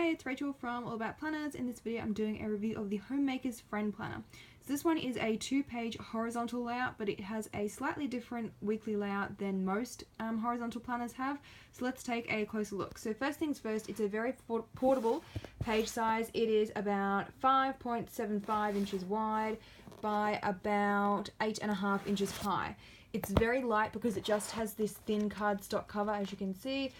Hey, it's Rachel from All About Planners. In this video I'm doing a review of the Homemaker's Friend Planner. So this one is a 2-page horizontal layout, but it has a slightly different weekly layout than most horizontal planners have. So let's take a closer look. So first things first, it's a very portable page size. It is about 5.75 inches wide by about 8.5 inches high. It's very light because it just has this thin cardstock cover, as you can see,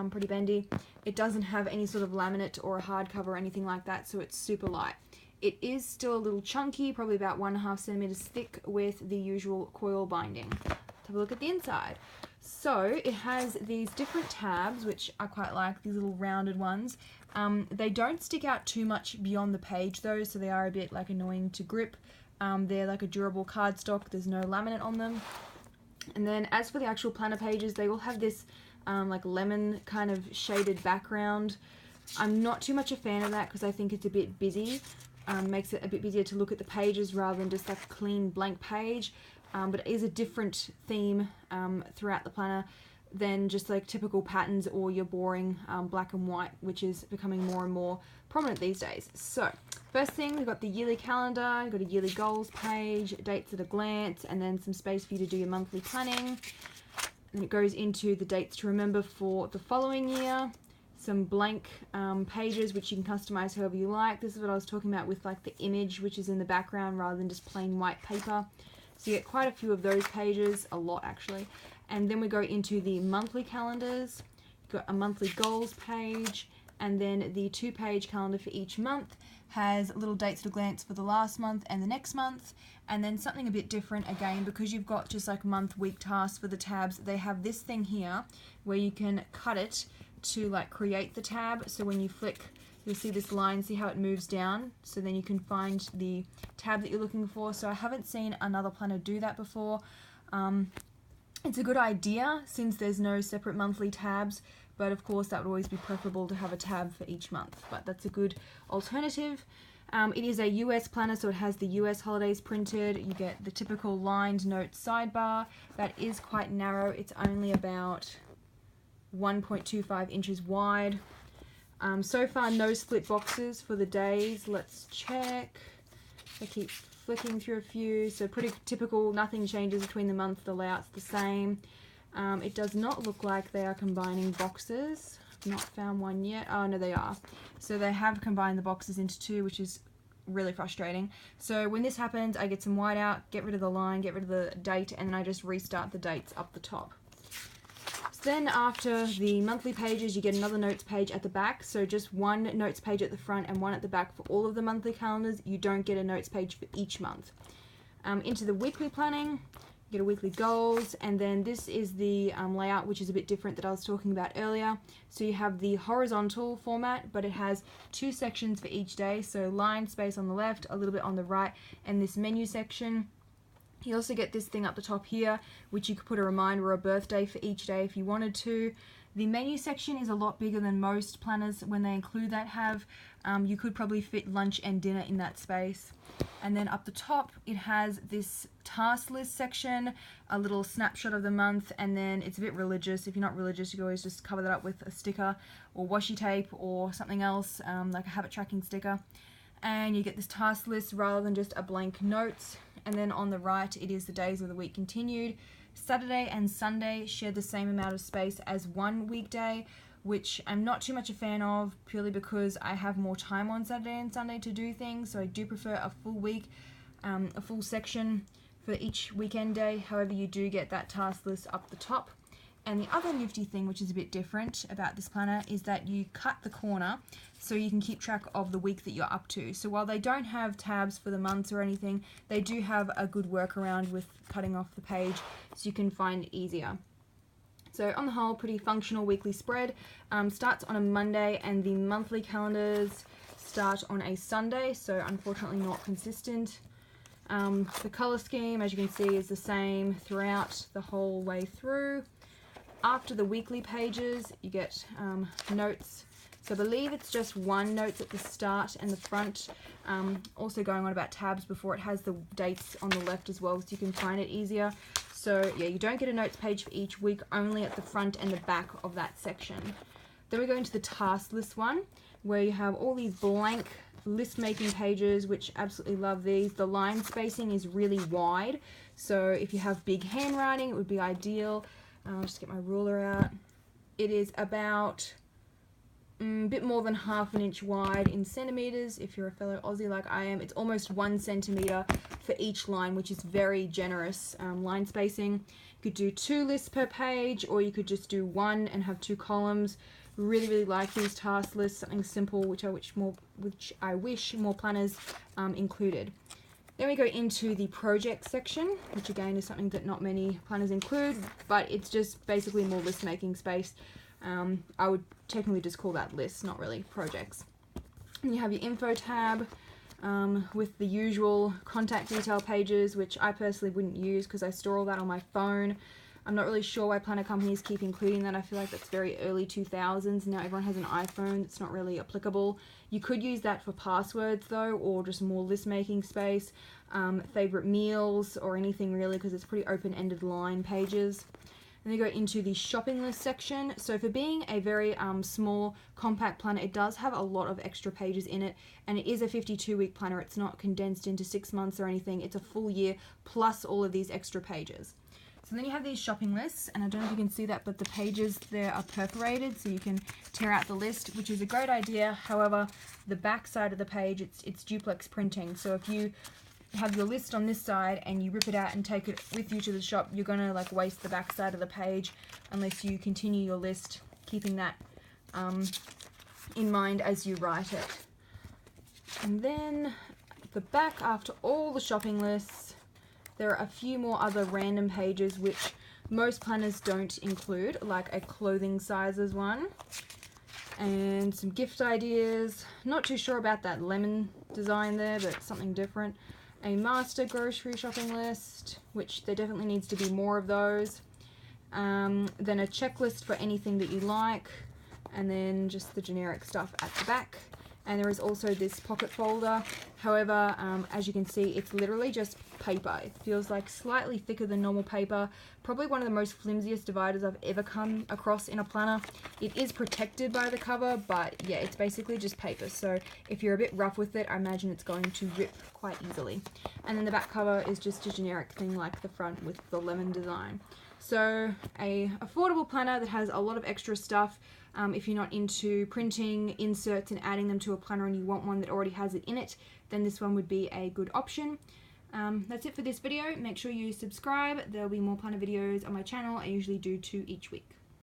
pretty bendy. It doesn't have any sort of laminate or a hardcover or anything like that, so it's super light. It is still a little chunky, probably about 1.5 centimeters thick with the usual coil binding. Let's have a look at the inside. So it has these different tabs, which I quite like, these little rounded ones. They don't stick out too much beyond the page though, so they are a bit like annoying to grip. They're like a durable cardstock, there's no laminate on them. And then as for the actual planner pages, they will have this like lemon kind of shaded background. I'm not too much a fan of that because I think it's a bit busy. Makes it a bit busier to look at the pages rather than just like a clean blank page. But it is a different theme throughout the planner than just like typical patterns or your boring black and white, which is becoming more and more prominent these days. So first thing, we've got the yearly calendar, you've got a yearly goals page, dates at a glance, and then some space for you to do your monthly planning. And it goes into the dates to remember for the following year. Some blank pages which you can customize however you like. This is what I was talking about with like the image which is in the background rather than just plain white paper. So you get quite a few of those pages, a lot actually. And then we go into the monthly calendars. You've got a monthly goals page, and then the 2-page calendar for each month has little dates at a glance for the last month and the next month. And then something a bit different again, because you've got just like month, week tasks for the tabs, they have this thing here where you can cut it to like create the tab. So when you flick, you'll see this line, see how it moves down, so then you can find the tab that you're looking for. So I haven't seen another planner do that before. It's a good idea since there's no separate monthly tabs, but of course that would always be preferable to have a tab for each month, but that's a good alternative. It is a US planner, so it has the US holidays printed. You get the typical lined notes sidebar. That is quite narrow. It's only about 1.25 inches wide. So far no split boxes for the days. Let's check. I keep flicking through a few, so pretty typical, nothing changes between the month, the layout's the same. It does not look like they are combining boxes. I've not found one yet. Oh no, they are. So they have combined the boxes into 2, which is really frustrating. So when this happens, I get some white out, get rid of the line, get rid of the date, and then I just restart the dates up the top. Then after the monthly pages, you get another notes page at the back. So just one notes page at the front and one at the back for all of the monthly calendars. You don't get a notes page for each month. Into the weekly planning, you get a weekly goals, and then this is the layout, which is a bit different that I was talking about earlier. So you have the horizontal format, but it has 2 sections for each day. So line space on the left, a little bit on the right, and this menu section. You also get this thing up the top here, which you could put a reminder or a birthday for each day if you wanted to. The menu section is a lot bigger than most planners when they include that have. You could probably fit lunch and dinner in that space. And then up the top, it has this task list section, a little snapshot of the month, and then it's a bit religious. If you're not religious, you can always just cover that up with a sticker or washi tape or something else, like a habit tracking sticker. And you get this task list rather than just a blank notes. And then on the right, it is the days of the week continued. Saturday and Sunday share the same amount of space as one weekday, which I'm not too much a fan of, purely because I have more time on Saturday and Sunday to do things. So I do prefer a full week, a full section for each weekend day. However, you do get that task list up the top. And the other nifty thing, which is a bit different about this planner, is that you cut the corner so you can keep track of the week that you're up to. So while they don't have tabs for the months or anything, they do have a good workaround with cutting off the page so you can find it easier. So on the whole, pretty functional weekly spread. Starts on a Monday, and the monthly calendars start on a Sunday, so unfortunately not consistent. The color scheme, as you can see, is the same throughout the whole way through. After the weekly pages, you get notes. So I believe it's just one notes at the start and the front. Also going on about tabs before, it has the dates on the left as well, so you can find it easier. So yeah, you don't get a notes page for each week, only at the front and the back of that section. Then we go into the task list one, where you have all these blank list making pages, which absolutely love these. The line spacing is really wide, so if you have big handwriting, it would be ideal. I'll just get my ruler out. It is about a bit more than ½ inch wide in centimeters. If you're a fellow Aussie like I am, it's almost 1 centimeter for each line, which is very generous line spacing. You could do 2 lists per page, or you could just do 1 and have 2 columns. Really like these task lists, something simple, which I wish more planners included. Then we go into the project section, which again is something that not many planners include, but it's just basically more list making space. I would technically just call that lists, not really projects. And you have your info tab with the usual contact detail pages, which I personally wouldn't use because I store all that on my phone. I'm not really sure why planner companies keep including that. I feel like that's very early 2000s. Now everyone has an iPhone. It's not really applicable. You could use that for passwords though, or just more list making space, favorite meals, or anything really, because it's pretty open-ended line pages. And then you go into the shopping list section. So for being a very small, compact planner, it does have a lot of extra pages in it, and it is a 52-week planner. It's not condensed into 6 months or anything. It's a full year plus all of these extra pages. So then you have these shopping lists, and I don't know if you can see that, but the pages there are perforated, so you can tear out the list, which is a great idea. However, the back side of the page, it's duplex printing. So if you have your list on this side and you rip it out and take it with you to the shop, you're gonna like waste the back side of the page unless you continue your list, keeping that in mind as you write it. And then the back, after all the shopping lists, there are a few more other random pages which most planners don't include, like a clothing sizes one and some gift ideas. Not too sure about that lemon design there, but something different. A master grocery shopping list, which there definitely needs to be more of those. Then a checklist for anything that you like, and then just the generic stuff at the back. And there is also this pocket folder. However, as you can see, it's literally just paper. It feels like slightly thicker than normal paper. Probably one of the most flimsiest dividers I've ever come across in a planner. It is protected by the cover, but yeah, it's basically just paper. So if you're a bit rough with it, I imagine it's going to rip quite easily. And then the back cover is just a generic thing like the front with the lemon design. So a affordable planner that has a lot of extra stuff. If you're not into printing inserts and adding them to a planner and you want one that already has it in it, then this one would be a good option. That's it for this video. Make sure you subscribe. There'll be more planner videos on my channel. I usually do 2 each week.